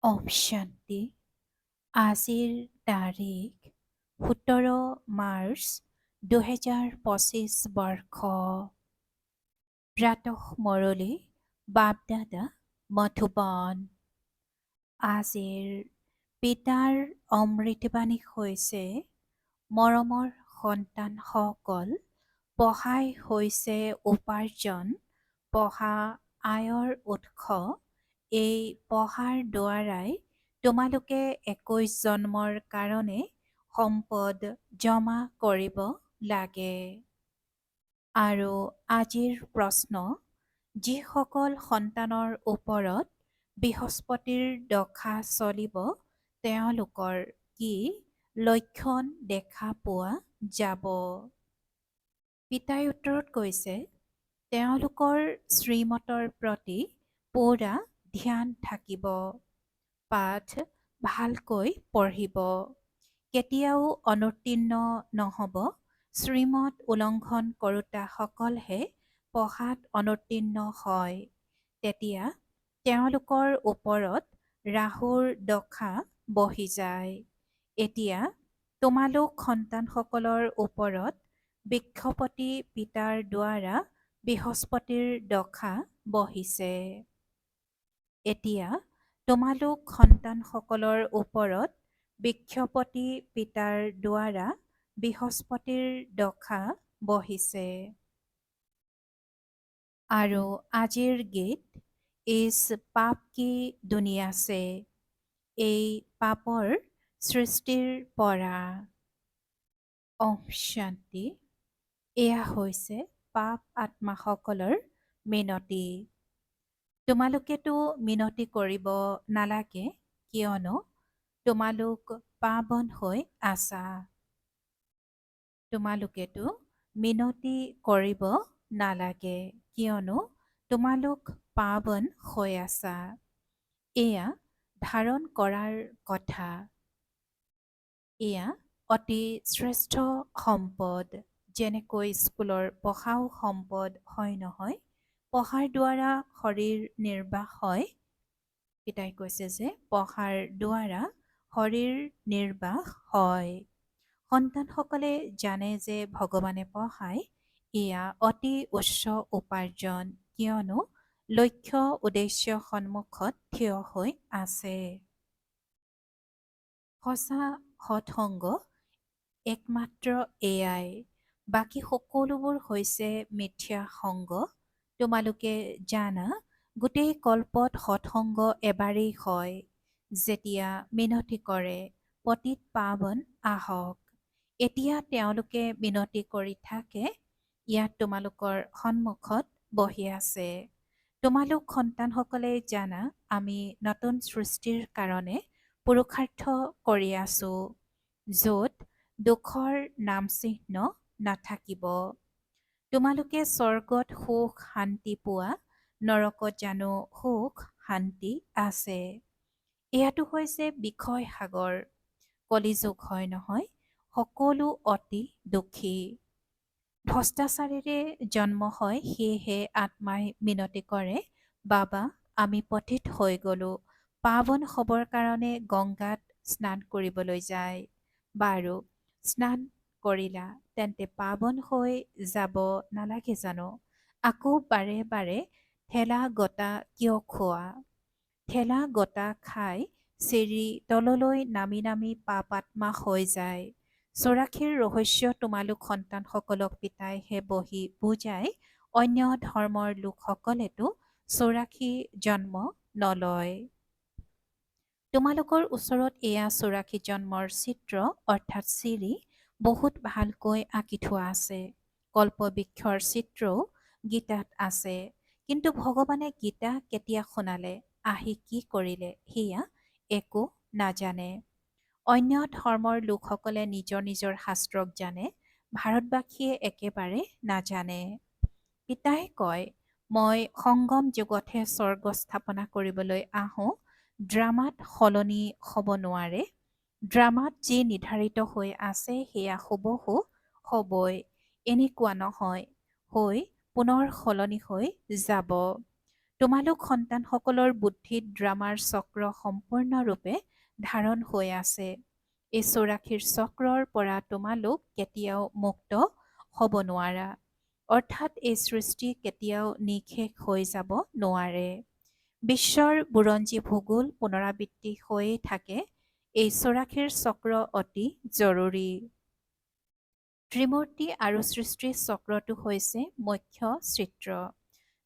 ওম শান্তি। আজিৰ তাৰিখ 17 মাৰ্চ 2025 বৰ্ষ। প্ৰাতঃ মুৰলী বাপদাদা মধুবন। আজিৰ পিতাৰ অমৃতবাণী হৈছে, মৰমৰ সন্তানসকল, পঢ়াই হৈছে উপাৰ্জন, পঢ়া আয়ৰ উৎস। এই পঢ়াৰ দ্বাৰাই তোমালোকে 21 জন্মৰ কাৰণে সম্পদ জমা কৰিব লাগে। আৰু আজিৰ প্ৰশ্ন, যিসকল সন্তানৰ ওপৰত বৃহস্পতিৰ দশা চলিব, তেওঁলোকৰ কি লক্ষণ দেখা পোৱা যাব? পিতাই উত্তৰত কৈছে, তেওঁলোকৰ শ্ৰীমতৰ প্ৰতি পুৰা ধ্যান থাকিব, পাঠ ভালকৈ পঢ়িব, কেতিয়াও অনুত্তীৰ্ণ নহ'ব। শ্ৰীমত উলংঘন কৰোঁতাসকলহে পঢ়াত অনুত্তীৰ্ণ হয়। তেতিয়া তেওঁলোকৰ ওপৰত ৰাহুৰ দশা বহি যায়। এতিয়া তোমালোক সন্তানসকলৰ ওপৰত বৃক্ষপতি পিতাৰ দ্বাৰা বৃহস্পতিৰ দশা বহিছে। এতিয়া তোমালোক সন্তানসকলৰ ওপৰত বৃক্ষপতি পিতাৰ দ্বাৰা বৃহস্পতিৰ দশা বহিছে। আৰু আজিৰ গীত, ইছ পাপ কি দুনিয়া ছে, এই পাপৰ সৃষ্টিৰ পৰা। ওম শান্তি। এয়া হৈছে পাপ আত্মাসকলৰ মিনতি। তোমালোকেতো মিনতি কৰিব নালাগে, কিয়নো তোমালোক পাৱন হৈ আছা। তোমালোকেতো মিনতি কৰিব নালাগে, কিয়নো তোমালোক পাৱন হৈ আছা। এয়া ধাৰণ কৰাৰ কথা। এয়া অতি শ্ৰেষ্ঠ সম্পদ। যেনেকৈ স্কুলৰ পঢ়াও সম্পদ হয় নহয়, পঢ়াৰ দ্বাৰা শৰীৰ নিৰ্বাহ হয়। পিতাই কৈছে যে পঢ়াৰ দ্বাৰা শৰীৰ নিৰ্বাহ হয়। সন্তানসকলে জানে যে ভগৱানে পঢ়ায়, এয়া অতি উচ্চ উপাৰ্জন, কিয়নো লক্ষ্য উদ্দেশ্য সন্মুখত থিয় হৈ আছে। সঁচা সৎসংগ একমাত্ৰ এয়াই, বাকী সকলোবোৰ হৈছে মিথ্যা সংগ। তোমালোকে জানা, গোটেই কল্পত সৎসংগ এবাৰেই হয়। যেতিয়া মিনতি কৰে, পতিত পাৱন আহক। এতিয়া তেওঁলোকে মিনতি কৰি থাকে, ইয়াত তোমালোকৰ সন্মুখত বহি আছে। তোমালোক সন্তানসকলে জানা, আমি নতুন সৃষ্টিৰ কাৰণে পুৰুষাৰ্থ কৰি আছো, য'ত দুখৰ নাম চিহ্ন নাথাকিব। তোমালোকে স্বৰ্গত সুখ শান্তি পোৱা, নৰকত জানো সুখ শান্তি আছে? এয়াটো হৈছে বিষয় সাগৰ। কলিযুগ হয় নহয়, সকলো অতি দুখী। ভ্ৰষ্টাচাৰীৰে জন্ম হয়, সেয়েহে আত্মাই মিনতি কৰে, বাবা আমি পতিত হৈ গ'লো, পাৱন হ'বৰ কাৰণে গংগাত স্নান কৰিবলৈ যায়। বাৰু স্নান কৰিলা, তেন্তে পাৱন হৈ যাব নালাগে জানো? আকৌ বাৰে বাৰে ঠেলা গটা কিয় খোৱা? ঠেলা গটা খাই চিৰি তললৈ নামি নামি পাপ আত্মা হৈ যায়। চৌৰাশীৰ ৰহস্য তোমালোক সন্তানসকলক পিতাইহে বহি বুজাই। অন্য ধৰ্মৰ লোকসকলেতো চৌৰাশী জন্ম নলয়। তোমালোকৰ ওচৰত এয়া 84 জন্মৰ চিত্ৰ অৰ্থাৎ চিৰি বহুত ভালকৈ আঁকি থোৱা আছে। কল্পবৃক্ষৰ চিত্ৰও গীতাত আছে। কিন্তু ভগৱানে গীতা কেতিয়া শুনালে, আহি কি কৰিলে, সেয়া একো নাজানে। অন্য ধৰ্মৰ লোকসকলে নিজৰ নিজৰ শাস্ত্ৰক জানে, ভাৰতবাসীয়ে একেবাৰে নাজানে। পিতাই কয়, মই সংগম যুগতহে স্বৰ্গ স্থাপনা কৰিবলৈ আহোঁ। ড্ৰামাত সলনি হ'ব নোৱাৰে। ড্ৰামাত যি নিৰ্ধাৰিত হৈ আছে সেয়া হুবহু হ'বই, এনেকুৱা নহয়, হৈ পুনৰ সলনি হৈ যাব। তোমালোক সন্তানসকলৰ বুদ্ধিত ড্ৰামাৰ চক্ৰ সম্পূৰ্ণৰূপে ধাৰণ হৈ আছে। এই 84 চক্ৰৰ পৰা তোমালোক কেতিয়াও মুক্ত হ'ব নোৱাৰা। অৰ্থাৎ এই সৃষ্টি কেতিয়াও নিঃশেষ হৈ যাব নোৱাৰে। বিশ্বৰ বুৰঞ্জী ভূগোল পুনৰাবৃত্তি হৈয়ে থাকে। এই 84 চক্ৰ অতি জৰুৰী। ত্ৰিমূৰ্তি আৰু সৃষ্টিৰ চক্ৰটো হৈছে মুখ্য চিত্ৰ।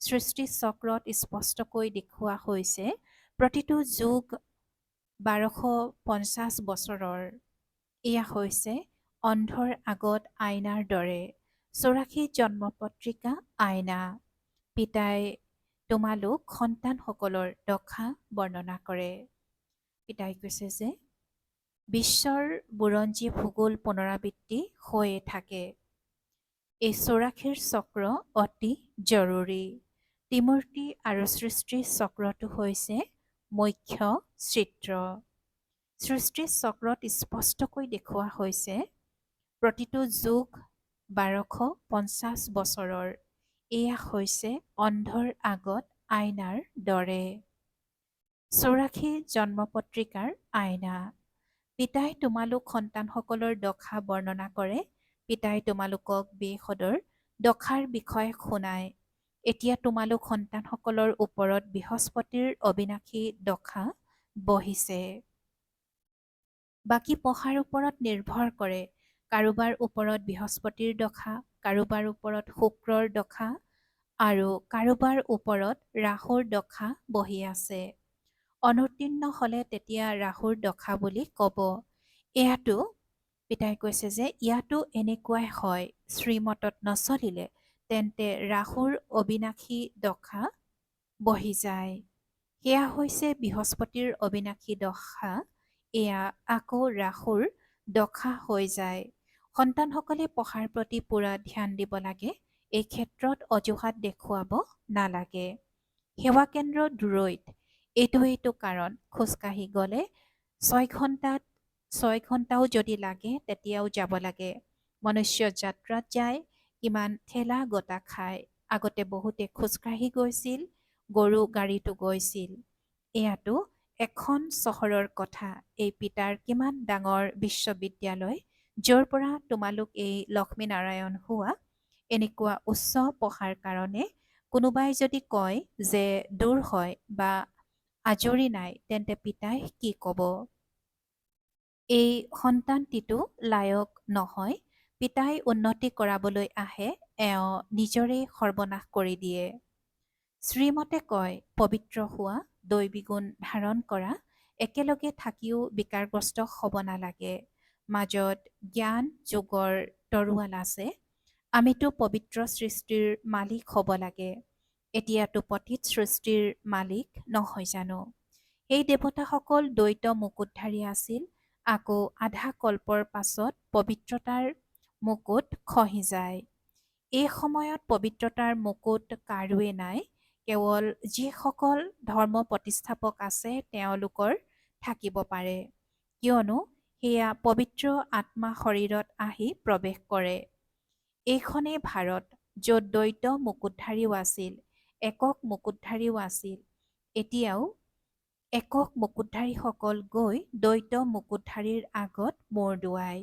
সৃষ্টি চক্ৰত স্পষ্টকৈ দেখুওৱা হৈছে প্ৰতিটো যুগ 1250 বছৰৰ। এয়া হৈছে অন্ধৰ আগত আইনাৰ দৰে। 84 জন্মপত্ৰিকা আইনা। পিতাই তোমালোক সন্তানসকলৰ দশা বৰ্ণনা কৰে। পিতাই কৈছে যে বিশ্বৰ বুৰঞ্জী ভূগোল পুনৰাবৃত্তি হৈয়ে থাকে। এই 84 চক্ৰ অতি জৰুৰী। ত্ৰিমূৰ্তি আৰু সৃষ্টিৰ চক্ৰটো হৈছে মুখ্য চিত্ৰ। সৃষ্টিৰ চক্ৰত স্পষ্টকৈ দেখুওৱা হৈছে প্ৰতিটো যুগ 1250 বছৰৰ। এয়া হৈছে অন্ধৰ আগত আইনাৰ দৰে। 84 জন্মপত্ৰিকাৰ আইনা। পিতাই তোমালোক সন্তানসকলৰ দশা বৰ্ণনা কৰে। পিতাই তোমালোকক বেসদৰ দশাৰ বিষয়ে শুনায়। এতিয়া তোমালোক সন্তানসকলৰ ওপৰত বৃহস্পতিৰ অবিনাশী দশা বহিছে। বাকী পঢ়াৰ ওপৰত নিৰ্ভৰ কৰে। কাৰোবাৰ ওপৰত বৃহস্পতিৰ দশা, কাৰোবাৰ ওপৰত শুক্ৰৰ দশা আৰু কাৰোবাৰ ওপৰত ৰাহুৰ দশা বহি আছে। অনুত্তীৰ্ণ হ'লে তেতিয়া ৰাহুৰ দশা বুলি ক'ব। এয়াতো পিতাই কৈছে যে ইয়াতো এনেকুৱাই হয়। শ্ৰীমতত নচলিলে তেন্তে ৰাহুৰ অবিনাশী দশা বহি যায়। সেয়া হৈছে বৃহস্পতিৰ অবিনাশী দশা। এয়া আকৌ ৰাহুৰ দশা হৈ যায়। সন্তানসকলে পঢ়াৰ প্ৰতি পূৰা ধ্যান দিব লাগে। এই ক্ষেত্ৰত অজুহাত দেখুৱাব নালাগে। সেৱা কেন্দ্ৰ দূৰৈত। এইটো কাৰণ খোজকাঢ়ি গ'লে 6 ঘণ্টাও যদি লাগে তেতিয়াও যাব লাগে। মনুষ্য যাত্ৰাত যায়, কিমান ঠেলা গটা খায়। আগতে বহুতে খোজকাঢ়ি গৈছিল, গৰু গাড়ীতো গৈছিল। এয়াতো এখন চহৰৰ কথা। এই পিতাৰ কিমান ডাঙৰ বিশ্ববিদ্যালয়, য'ৰ পৰা তোমালোক এই লক্ষ্মীনাৰায়ণ হোৱা। এনেকুৱা উচ্চ পঢ়াৰ কাৰণে কোনোবাই যদি কয় যে দূৰ হয় বা আজৰি নাই, তেন্তে পিতাই কি ক'ব? এই সন্তানটিটো লায়ক নহয়। পিতাই উন্নতি কৰাবলৈ আহে, এওঁ নিজৰে সৰ্বনাশ কৰি দিয়ে। শ্ৰীমতে কয় পবিত্ৰ হোৱা, দৈবী গুণ ধাৰণ কৰা, একেলগে থাকিও বিকাৰগ্ৰস্ত হ'ব নালাগে। মাজত জ্ঞান যোগৰ তৰোৱাল আছে। আমিতো পবিত্ৰ সৃষ্টিৰ মালিক হ'ব লাগে। এতিয়াতো পতিত সৃষ্টিৰ মালিক নহয় জানো? এই দেৱতাসকল দ্বৈত মুকুটধাৰী আছিল। আকৌ আধা কল্পৰ পাছত পবিত্ৰতাৰ মুকুট খহি যায়। এই সময়ত পবিত্ৰতাৰ মুকুট কাৰোৱে নাই। কেৱল যিসকল ধৰ্ম প্ৰতিষ্ঠাপক আছে তেওঁলোকৰ থাকিব পাৰে। কিয়নো সেয়া পবিত্ৰ আত্মা শৰীৰত আহি প্ৰৱেশ কৰে। এইখনেই ভাৰত, য'ত দ্বৈত মুকুটধাৰীও আছিল, একক মুকুটধাৰীও আছিল। এতিয়াও একক মুকুটধাৰীসকল গৈ দ্বৈত মুকুটধাৰীৰ আগত মূৰ দোৱায়।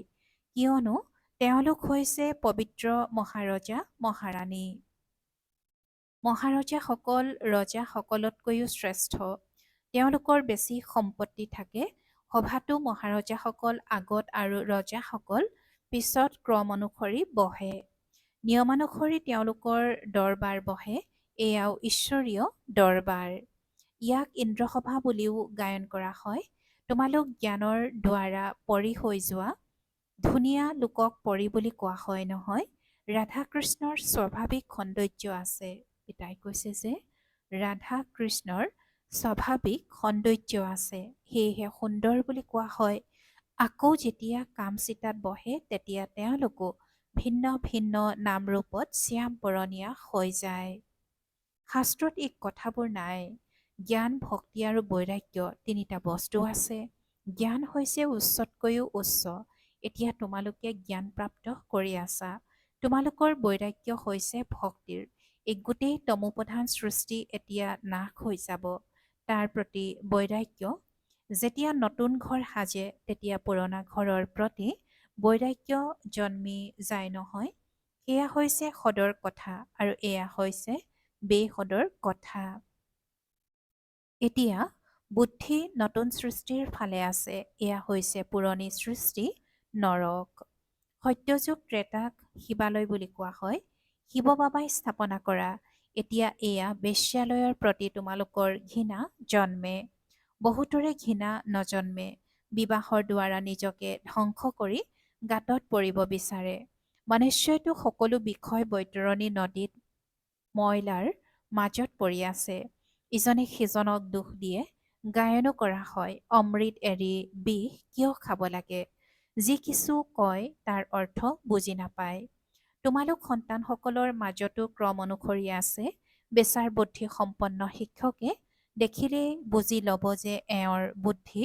কিয়নো তেওঁলোক হৈছে পবিত্ৰ মহাৰজা মহাৰাণী। মহাৰজাসকল ৰজাসকলতকৈও শ্ৰেষ্ঠ। তেওঁলোকৰ বেছি সম্পত্তি থাকে। সভাতো মহাৰজাসকল আগত আৰু ৰজাসকল পিছত ক্ৰম অনুসৰি বহে। নিয়মানুসৰি তেওঁলোকৰ দৰবাৰ বহে। এয়াও ঈশ্বৰীয় দৰবাৰ। ইয়াক ইন্দ্ৰসভা বুলিও গায়ন কৰা হয়। তোমালোক জ্ঞানৰ দ্বাৰা পৰি হৈ যোৱা। ধুনীয়া লোকক পৰি বুলি কোৱা হয় নহয়। ৰাধা কৃষ্ণৰ স্বাভাৱিক সৌন্দৰ্য আছে। পিতাই কৈছে যে ৰাধা কৃষ্ণৰ স্বাভাৱিক সৌন্দৰ্য আছে, সেয়েহে সুন্দৰ বুলি কোৱা হয়। আকৌ যেতিয়া কামচিতাত বহে তেতিয়া তেওঁলোকো ভিন্ন ভিন্ন নামৰূপত শ্যাম বৰণীয়া হৈ যায়। শাস্ত্ৰত এই কথাবোৰ নাই। জ্ঞান, ভক্তি আৰু বৈৰাগ্য তিনিটা বস্তু আছে। জ্ঞান হৈছে উচ্চতকৈও উচ্চ। এতিয়া তোমালোকে জ্ঞান প্ৰাপ্ত কৰি আছা। তোমালোকৰ বৈৰাগ্য হৈছে ভক্তিৰ। এই গোটেই তমোপ্ৰধান সৃষ্টি এতিয়া নাশ হৈ যাব। তাৰ প্ৰতি বৈৰাগ্য, যেতিয়া নতুন ঘৰ সাজে তেতিয়া পুৰণা ঘৰৰ প্ৰতি বৈৰাগ্য জন্মি যায় নহয়। সেয়া হৈছে সদৰ কথা আৰু এয়া হৈছে বেসদৰ কথা। এতিয়া বুদ্ধি নতুন সৃষ্টিৰ ফালে আছে। এয়া হৈছে পুৰণি সৃষ্টি, নৰক। সত্যযুগ ত্ৰেতাক শিৱালয় বুলি কোৱা হয়। শিৱ বাবাই স্থাপনা কৰা। এতিয়া এয়া বেশ্যালয়ৰ প্ৰতি তোমালোকৰ ঘৃণা জন্মে। বহুতৰে ঘৃণা নজন্মে। বিবাহৰ দ্বাৰা নিজকে ধ্বংস কৰি গাঁতত পৰিব বিচাৰে। মনুষ্যইতো সকলো বিষয় বৈতৰণী নদীত ময়লাৰ মাজত পৰি আছে। ইজনে সিজনক দুখ দিয়ে। গায়নো কৰা হয়, অমৃত এৰি বিষ কিয় খাব লাগে। যি কিছু কয় তাৰ অৰ্থ বুজি নাপায়। তোমালোক সন্তানসকলৰ মাজতো ক্ৰম অনুসৰি আছে। বেচাৰ বুদ্ধি সম্পন্ন শিক্ষকে দেখিলেই বুজি ল'ব যে এওঁৰ বুদ্ধি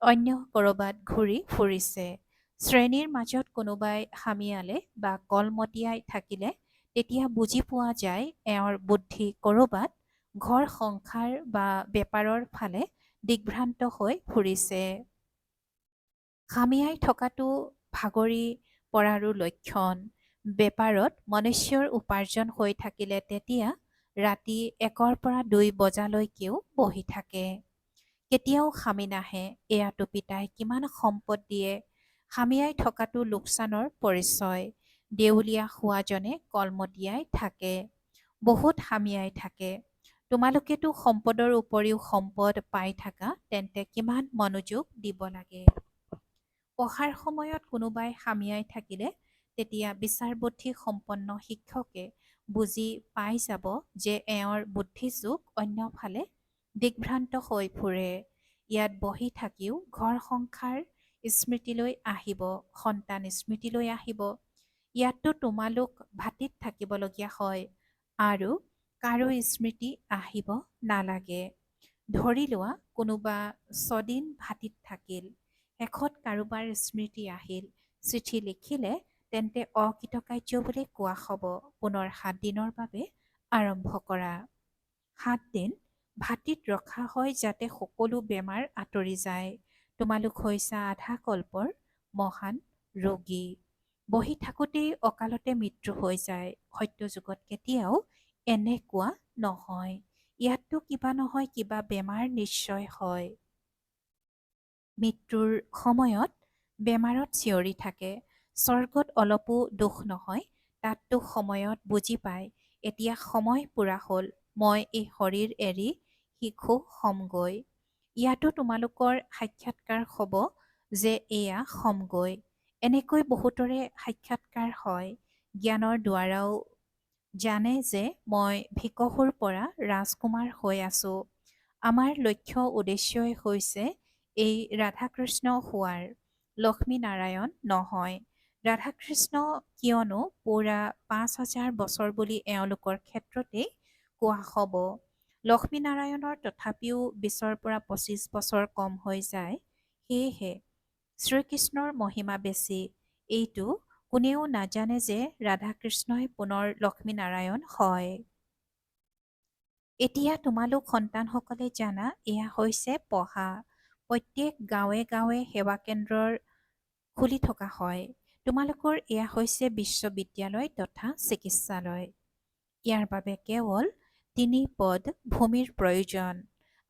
অন্য ক'ৰবাত ঘূৰি ফুৰিছে। শ্ৰেণীৰ মাজত কোনোবাই হামিয়ালে বা কলমতিয়াই থাকিলে তেতিয়া বুজি পোৱা যায় এওঁৰ বুদ্ধি ক'ৰবাত ঘৰ সংসাৰ বা বেপাৰৰ ফালে দিগ্ভ্ৰান্ত হৈ ফুৰিছে। হামিয়াই থকাটো ভাগৰি পৰাৰো লক্ষণ। বেপাৰত মনুষ্যৰ উপাৰ্জন হৈ থাকিলে তেতিয়া ৰাতি 1ৰ পৰা 2 বজালৈকেও বহি থাকে। কেতিয়াও হামি নাহে। এয়াতো পিতাই কিমান সম্পদ দিয়ে। হামিয়াই থকাটো লোকচানৰ পৰিচয়। দেউলীয়া হোৱাজনে কলমতিয়াই থাকে। বহুত হামিয়াই থাকে। তোমালোকেতো সম্পদৰ উপৰিও সম্পদ পাই থাকা, তেন্তে কিমান মনোযোগ দিব লাগে। পঢ়াৰ সময়ত কোনোবাই হামিয়াই থাকিলে তেতিয়া বিচাৰ বুদ্ধি সম্পন্ন শিক্ষকে বুজি পাই যাব যে এওঁৰ বুদ্ধিযোগ অন্যফালে দিগ্ভ্ৰান্ত হৈ ফুৰে। ইয়াত বহি থাকিও ঘৰ সংসাৰ স্মৃতিলৈ আহিব, সন্তান স্মৃতিলৈ আহিব। ইয়াততো তোমালোক ভাতিত থাকিবলগীয়া হয় আৰু কাৰো স্মৃতি আহিব নালাগে। ধৰি লোৱা কোনোবা ছদিন ভাতিত থাকিল, শেষত কাৰোবাৰ স্মৃতি আহিল, চিঠি লিখিলে, তেন্তে অকৃতকাৰ্য বুলি কোৱা হ'ব। পুনৰ 7 দিনৰ বাবে আৰম্ভ কৰা। 7 দিন ভাতিত ৰখা হয় যাতে সকলো বেমাৰ আঁতৰি যায়। তোমালোক হৈছা আধা কল্পৰ মহান ৰোগী। বহি থাকোঁতেই অকালতে মৃত্যু হৈ যায়। সত্যযুগত কেতিয়াও এনেকুৱা নহয়। ইয়াততো কিবা নহয় কিবা বেমাৰ নিশ্চয় হয়। মৃত্যুৰ সময়ত বেমাৰত চিঞৰি থাকে। স্বৰ্গত অলপো দুখ নহয়। তাততো সময়ত বুজি পায় এতিয়া সময় পুৰা হ'ল, মই এই শৰীৰ এৰি শিশু হ'মগৈ। ইয়াতো তোমালোকৰ সাক্ষাৎকাৰ হ'ব যে এয়া হ'মগৈ। এনেকৈ বহুতৰে সাক্ষাৎকাৰ হয়। জ্ঞানৰ দ্বাৰাও জানে যে মই ভিকহুৰ পৰা ৰাজকুমাৰ হৈ আছোঁ। আমাৰ লক্ষ্য উদ্দেশ্যই হৈছে এই ৰাধাকৃষ্ণ হোৱাৰ, লক্ষ্মীনাৰায়ণ নহয়। ৰাধাকৃষ্ণ কিয়নো পুৰা 5000 বছৰ বুলি এওঁলোকৰ ক্ষেত্ৰতেই কোৱা হ'ব। লক্ষ্মীনাৰায়ণৰ তথাপিও 20ৰ পৰা 25 বছৰ কম হৈ যায়। সেয়েহে শ্ৰীকৃষ্ণৰ মহিমা বেছি। এইটো কোনেও নাজানে যে ৰাধাকৃষ্ণই পুনৰ লক্ষ্মীনাৰায়ণ হয়। এতিয়া তোমালোক সন্তানসকলে জানা এয়া হৈছে পঢ়া। প্ৰত্যেক গাঁৱে গাঁৱে সেৱা কেন্দ্ৰৰ খুলি থকা হয়। তোমালোকৰ এয়া হৈছে বিশ্ববিদ্যালয় তথা চিকিৎসালয়। ইয়াৰ বাবে কেৱল 3 পদ ভূমিৰ প্ৰয়োজন।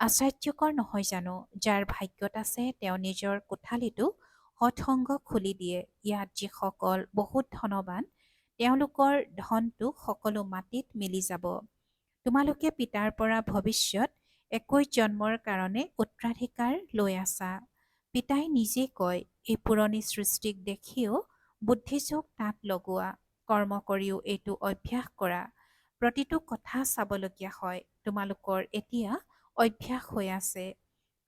আশ্চৰ্যকৰ নহয় জানো? যাৰ ভাগ্যত আছে তেওঁ নিজৰ কোঠালিটো সৎসংগ খুলি দিয়ে। ইয়াত যিসকল বহুত ধনৱান তেওঁলোকৰ ধনটো সকলো মাটিত মিলি যাব। তোমালোকে পিতাৰ পৰা ভৱিষ্যত 21 জন্মৰ কাৰণে উত্তৰাধিকাৰ লৈ আছা। পিতাই নিজে কয় এই পুৰণি সৃষ্টিক দেখিও বুদ্ধিযোগ তাত লগোৱা, কৰ্ম কৰিও এইটো অভ্যাস কৰা। প্ৰতিটো কথা চাবলগীয়া হয়। তোমালোকৰ এতিয়া অভ্যাস হৈ আছে।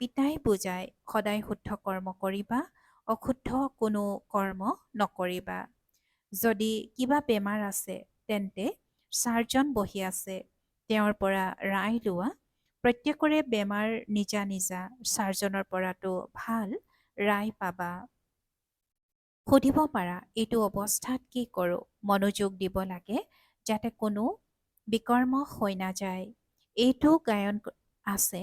পিতাই বুজায় সদায় শুদ্ধ কৰ্ম কৰিবা, অশুদ্ধ কোনো কৰ্ম নকৰিবা। যদি কিবা বেমাৰ আছে তেন্তে ছাৰজন বহি আছে, তেওঁৰ পৰা ৰায় লোৱা। প্ৰত্যেকৰে বেমাৰ নিজা নিজা, ছাৰজনৰ পৰাতো ভাল ৰায় পাবা। সুধিব পাৰা এইটো অৱস্থাত কি কৰোঁ। মনোযোগ দিব লাগে যাতে কোনো বিকৰ্ম হৈ নাযায়। এইটো গায়ন আছে,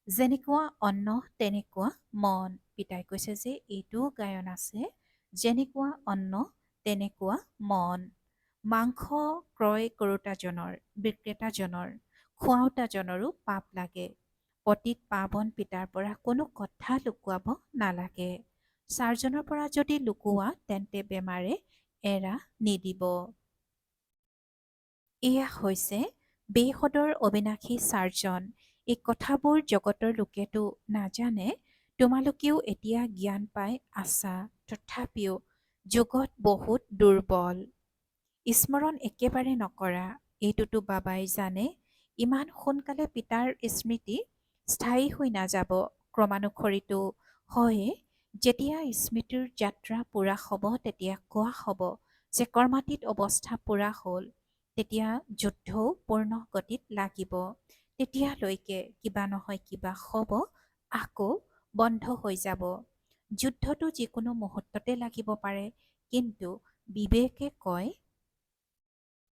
যেনেকুৱা অন্ন তেনেকুৱা মন। পিতাই কৈছে যে এইটো গায়ন আছে, যেনেকুৱা অন্ন তেনেকুৱা মন। মাংস ক্ৰয় কৰোতাজনৰ, বিক্ৰেতাজনৰ, খুৱাওতাজনৰো পাপ লাগে। পতিত পাৱন পিতাৰ পৰা কোনো কথা লুকুৱাব নালাগে। ছাৰজনৰ পৰা যদি লুকুওৱা তেন্তে বেমাৰে এৰা নিদিব। এয়া হৈছে বেসদৰ অবিনাশী ছাৰজন। এই কথাবোৰ জগতৰ লোকেতো নাজানে, তোমালোকেও এতিয়া জ্ঞান পাই আছা। তথাপিও জগত বহুত দুৰ্বল। স্মৰণ একেবাৰে নকৰা, এইটোতো বাবাই জানে। ইমান সোনকালে পিতাৰ স্মৃতি স্থায়ী হৈ নাযাব। ক্ৰমানুসৰিতো হয়ে। যেতিয়া স্মৃতিৰ যাত্ৰা পূৰা হ'ব তেতিয়া কোৱা হ'ব যে কৰ্মাতীত অৱস্থা পূৰা হ'ল। তেতিয়া যুদ্ধও পূৰ্ণ গতিত লাগিব। তেতিয়ালৈকে কিবা নহয় কিবা হ'ব, আকৌ বন্ধ হৈ যাব। যুদ্ধটো যিকোনো মুহূৰ্ততে লাগিব পাৰে, কিন্তু বিবেকে কয়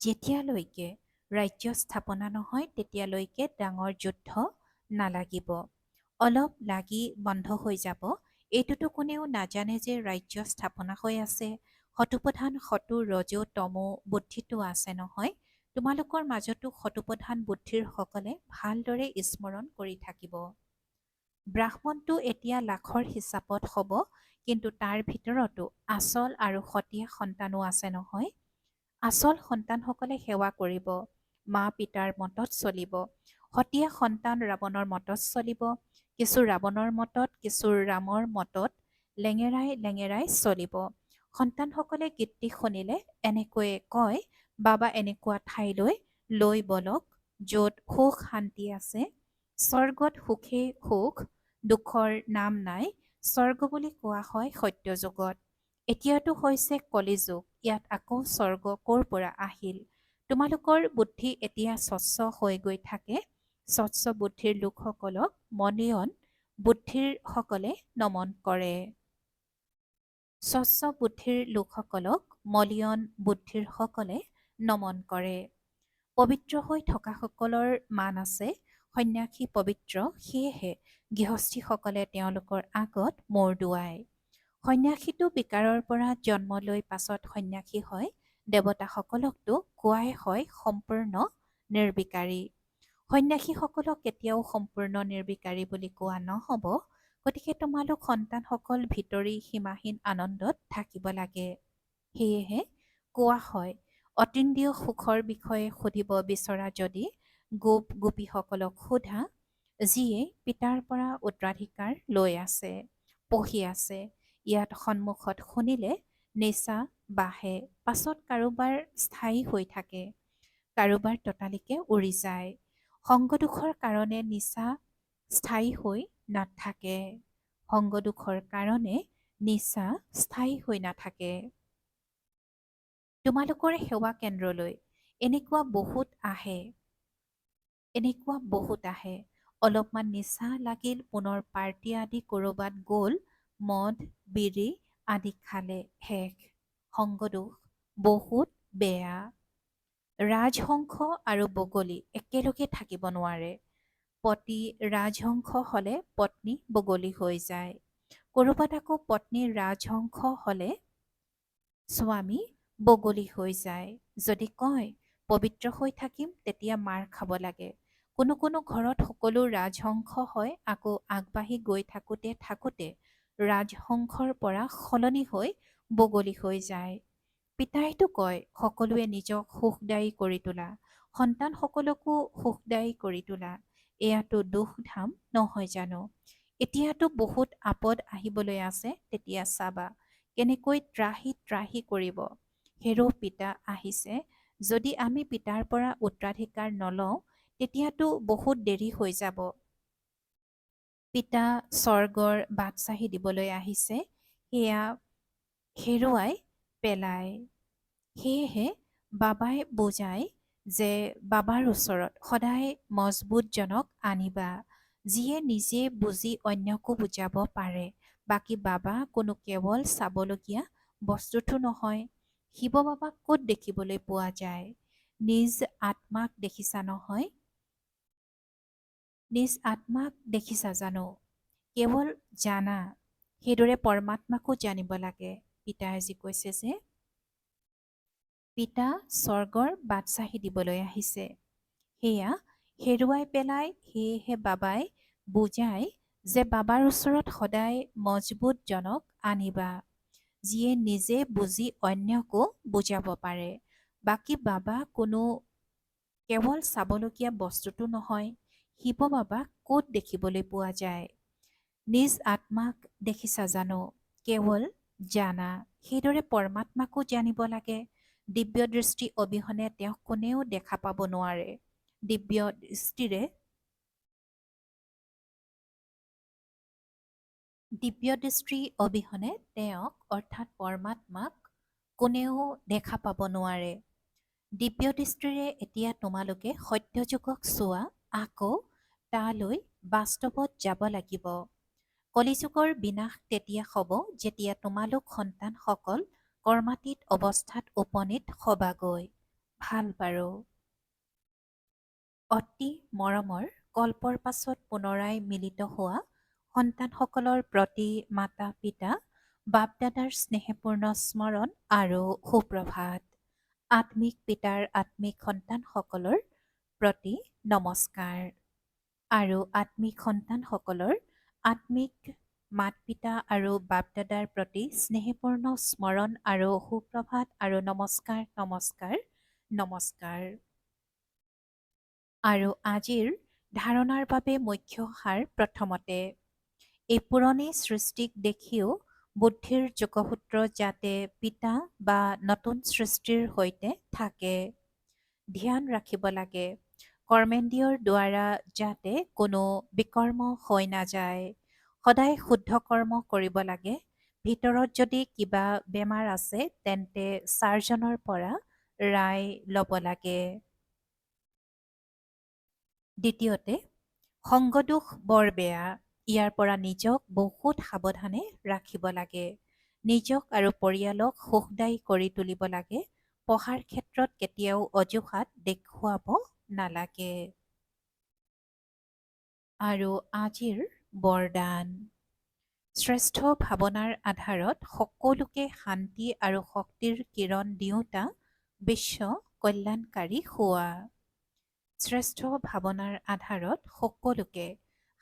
যেতিয়ালৈকে ৰাজ্য স্থাপনা নহয় তেতিয়ালৈকে ডাঙৰ যুদ্ধ নালাগিব। অলপ লাগি বন্ধ হৈ যাব। এইটোতো কোনেও নাজানে যে ৰাজ্য স্থাপনা হৈ আছে। শতোপ্ৰধান শতু ৰজো তমো বুদ্ধিটো আছে নহয়। তোমালোকৰ মাজতো শতোপ্ৰধান বুদ্ধিৰ সকলে ভালদৰে স্মৰণ কৰি থাকিব। ব্ৰাহ্মণটো এতিয়া লাখৰ হিচাপত হ'ব, কিন্তু তাৰ ভিতৰতো আচল আৰু সতীয়া সন্তানো আছে নহয়। আচল সন্তানসকলে সেৱা কৰিব, মা পিতাৰ মতত চলিব। সতীয়া সন্তান ৰাৱণৰ মতত চলিব, কিছু ৰাৱণৰ মতত, কিছু ৰামৰ মতত লেঙেৰাই লেঙেৰাই চলিব। সন্তানসকলে গীতটি শুনিলে এনেকৈয়ে কয়, বাবা এনেকুৱা ঠাইলৈ লৈ বলক য'ত সুখ শান্তি আছে। স্বৰ্গত সুখেই সুখ, দুখৰ নাম নাই। স্বৰ্গ বুলি কোৱা হয় সত্য যুগত। এতিয়াতো হৈছে কলিযুগ, ইয়াত আকৌ স্বৰ্গ ক'ৰ পৰা আহিল? তোমালোকৰ বুদ্ধি এতিয়া স্বচ্ছ হৈ গৈ থাকে। স্বচ্ছ বুদ্ধিৰ লোকসকলক মলিয়ন বুদ্ধিৰ সকলে নমন কৰে। স্বচ্ছ বুদ্ধিৰ লোকসকলক মলিয়ন বুদ্ধিৰ সকলে নমন কৰে। পবিত্ৰ হৈ থকাসকলৰ মান আছে। সন্ন্যাসী পবিত্ৰ, সেয়েহে গৃহস্থীসকলে তেওঁলোকৰ আগত মূৰ দোৱায়। সন্ন্যাসীটো বিকাৰৰ পৰা জন্ম লৈ পাছত সন্ন্যাসী হয়। দেৱতাসকলকতো কোৱাই হয় সম্পূৰ্ণ নিৰ্বিকাৰী। সন্ন্যাসীসকলক কেতিয়াও সম্পূৰ্ণ নিৰ্বিকাৰী বুলি কোৱা নহ'ব। গতিকে তোমালোক সন্তানসকল ভিতৰি সীমাহীন আনন্দত থাকিব লাগে। সেয়েহে কোৱা হয়, অতীন্দ্ৰিয় সুখৰ বিষয়ে সুধিব বিচৰা যদি গোপ গোপীসকলক সোধা, যিয়ে পিতাৰ পৰা উত্তৰাধিকাৰ লৈ আছে, পঢ়ি আছে। ইয়াত সন্মুখত শুনিলে নিচা বাঢ়ে, পাছত কাৰোবাৰ স্থায়ী হৈ থাকে, কাৰোবাৰ ততালিকে উৰি যায়। সংগদোষৰ কাৰণে নিচা স্থায়ী হৈ নাথাকে। সংগদোষৰ কাৰণে নিচা স্থায়ী হৈ নাথাকে। তোমালোকৰ সেৱা কেন্দ্ৰলৈ এনেকুৱা বহুত আহে। অলপমান নিচা লাগিল, পুনৰ পাৰ্টি আদি ক'ৰবাত গ'ল, মদ বিড়ি আদি খালে, শেষ। সংগদোষ বহুত বেয়া। ৰাজহংস আৰু বগলী একেলগে থাকিব নোৱাৰে। পতি ৰাজহংস হ'লে পত্নী বগলী হৈ যায়। ক'ৰবাত আকৌ পত্নী ৰাজহংস হ'লে স্বামী বগলী হৈ যায়। যদি কয় পবিত্ৰ হৈ থাকিম তেতিয়া মাৰ খাব লাগে। কোনো কোনো ঘৰত সকলো ৰাজহংস হয়, আকৌ আগবাঢ়ি গৈ থাকোঁতে থাকোঁতে ৰাজহংসৰ পৰা সলনি হৈ বগলী হৈ যায়। পিতাইতো কয় সকলোৱে নিজক সুখদায়ী কৰি তোলা, সন্তানসকলকো সুখদায়ী কৰি তোলা। এয়াতো দুখ ধাম নহয় জানো? এতিয়াতো বহুত আপদ আহিবলৈ আছে, তেতিয়া চাবা কেনেকৈ ত্ৰাহি ত্ৰাহি কৰিব। হেৰ' পিতা আহিছে, যদি আমি পিতাৰ পৰা উত্তৰাধিকাৰ নলওঁ তেতিয়াতো বহুত দেৰি হৈ যাব। পিতা স্বৰ্গৰ বাটচাহি দিবলৈ আহিছে, সেয়া হেৰুৱাই পেলায়। সেয়েহে বাবাই বুজায় যে বাবাৰ ওচৰত সদায় মজবুতজনক আনিবা, যিয়ে নিজে বুজি অন্যকো বুজাব পাৰে। বাকী বাবা কোনো কেৱল চাবলগীয়া বস্তুটো নহয়। শিৱ বাবাক ক'ত দেখিবলৈ পোৱা যায়? নিজ আত্মাক দেখিছা নহয়? নিজ আত্মাক দেখিছা জানো? কেৱল জানা, সেইদৰে পৰমাত্মাকো জানিব লাগে। পিতাই আজি কৈছে যে পিতা স্বৰ্গৰ বাটচাহি দিবলৈ আহিছে। সেয়া হেৰুৱাই পেলাই সেয়েহে বাবাই বুজায় যে বাবাৰ ওচৰত সদায় মজবুতজনক আনিবা, যিয়ে নিজে বুজি অন্যকো বুজাব পাৰে। বাকী বাবা কোনো কেৱল চাবলগীয়া বস্তুটো নহয়। শিৱ বাবাক ক'ত দেখিবলৈ পোৱা যায়? নিজ আত্মাক দেখিছা জানো? কেৱল জানা, সেইদৰে পৰমাত্মাকো জানিব লাগে। দিব্য দৃষ্টি অবিহনে তেওঁক কোনেও দেখা পাব নোৱাৰে। দিব্য দৃষ্টিৰে দিব্য দৃষ্টি অবিহনে তেওঁক অৰ্থাৎ পৰমাত্মাক কোনেও দেখা পাব নোৱাৰে। দিব্য দৃষ্টিৰে এতিয়া তোমালোকে সত্যযুগক চোৱা, আকৌ তালৈ বাস্তৱত যাব লাগিব। কলিযুগৰ বিনাশ তেতিয়া হ'ব যেতিয়া তোমালোক সন্তানসকল কৰ্মাতীত অৱস্থাত উপনীত হ'বাগৈ। ভাল বাৰু। অতি মৰমৰ কল্পৰ পাছত পুনৰাই মিলিত হোৱা সন্তানসকলৰ প্ৰতি মাতা পিতা বাপ-দাদাৰ স্নেহপূৰ্ণ স্মৰণ আৰু সুপ্ৰভাত। আত্মিক পিতাৰ আত্মিক সন্তানসকলৰ প্ৰতি নমস্কাৰ আৰু আত্মিক সন্তানসকলৰ আত্মিক মাত পিতা আৰু বাপ-দাদাৰ প্ৰতি স্নেহপূৰ্ণ স্মৰণ আৰু সুপ্ৰভাত আৰু নমস্কাৰ নমস্কাৰ নমস্কাৰ। আৰু আজিৰ ধাৰণাৰ বাবে মুখ্য সাৰ প্ৰথমতে, এই পুৰণি সৃষ্টিক দেখিও বুদ্ধিৰ যোগসূত্ৰ যাতে পিতা বা নতুন সৃষ্টিৰ সৈতে থাকে। ধ্যান ৰাখিব লাগে কৰ্মেন্দ্ৰিয়ৰ দ্বাৰা যাতে কোনো বিকৰ্ম হৈ নাযায়। সদায় শুদ্ধ কৰ্ম কৰিব লাগে। ভিতৰত যদি কিবা বেমাৰ আছে তেন্তে ছাৰ্জনৰ পৰা ৰায় ল'ব লাগে। দ্বিতীয়তে, সংগদোষ বৰ বেয়া। ইয়াৰ পৰা নিজক বহুত সাৱধানে ৰাখিব লাগে। নিজক আৰু পৰিয়ালক সুখদায়ী কৰি তুলিব লাগে। পঢ়াৰ ক্ষেত্ৰত কেতিয়াও অজুহাত দেখুৱাব নালাগে। আৰু আজিৰ বৰদান, শ্ৰেষ্ঠ ভাৱনাৰ আধাৰত সকলোকে শান্তি আৰু শক্তিৰ কিৰণ দিওঁতা বিশ্ব কল্যাণকাৰী হোৱা। শ্ৰেষ্ঠ ভাৱনাৰ আধাৰত সকলোকে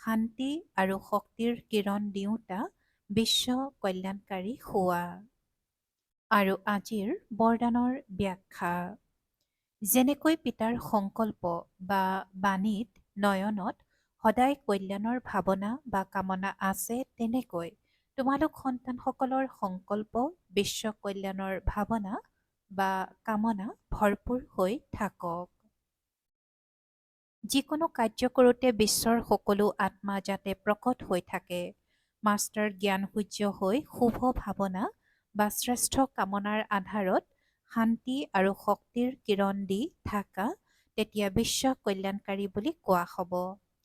শান্তি আৰু শক্তিৰ কিৰণ দিওঁতা বিশ্ব কল্যাণকাৰী হোৱা। আৰু আজিৰ বৰদানৰ ব্যাখ্যা, যেনেকৈ পিতাৰ সংকল্প বা বাণীত নয়নত সদায় কল্যাণৰ ভাৱনা বা কামনা আছে, তেনেকৈ তোমালোক সন্তানসকলৰ সংকল্প বিশ্ব কল্যাণৰ ভাৱনা বা কামনা ভৰপূৰ হৈ থাকক। যিকোনো কাৰ্য কৰোঁতে বিশ্বৰ সকলো আত্মা যাতে প্ৰকট হৈ থাকে। মাষ্টাৰ জ্ঞানসূৰ্য হৈ শুভ ভাৱনা বা শ্ৰেষ্ঠ কামনাৰ আধাৰত শান্তি আৰু শক্তিৰ কিৰণ দি থাকা, তেতিয়া বিশ্ব কল্যাণকাৰী বুলি কোৱা হ'ব।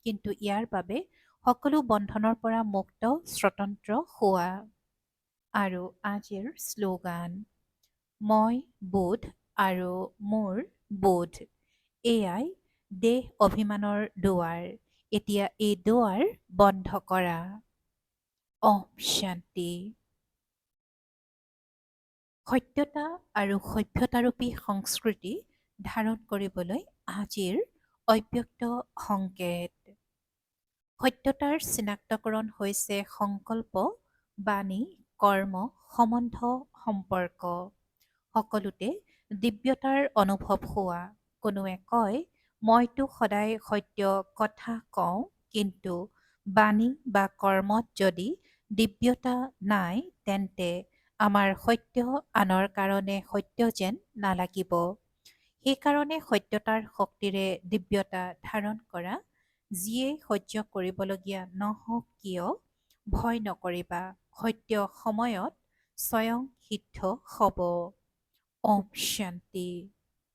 কিন্তু ইয়াৰ বাবে সকলো বন্ধনৰ পৰা মুক্ত স্বতন্ত্ৰ হোৱা। আৰু আজিৰ শ্লোগান, মই বোধ আৰু মোৰ বোধ, এয়াই দেহ অভিমানৰ দুৱাৰ। এতিয়া এই দুৱাৰ বন্ধ কৰা। ওম শান্তি। সত্যতা আৰু সভ্যতাৰূপী সংস্কৃতি ধাৰণ কৰিবলৈ আজিৰ অব্যক্ত সংকেত। সত্যতাৰ চিনাক্তকৰণ হৈছে সংকল্প, বাণী, কৰ্ম, সম্বন্ধ, সম্পৰ্ক। সকলোতে দিব্যতাৰ অনুভৱ হোৱা। কোনোৱে কয়, মইতো সদায় সত্য কথা কওঁ, কিন্তু বাণী বা কৰ্মত যদি দিব্যতা নাই, তেন্তে আমাৰ সত্য আনৰ কাৰণে সত্য যেন নালাগিব। সেইকাৰণে সত্যতাৰ শক্তিৰে দিব্যতা ধাৰণ কৰা। যিয়েই সহ্য কৰিবলগীয়া নহওক কিয়, ভয় নকৰিবা, সত্য সময়ত স্বয়ং সিদ্ধ হ'ব। ওম শান্তি।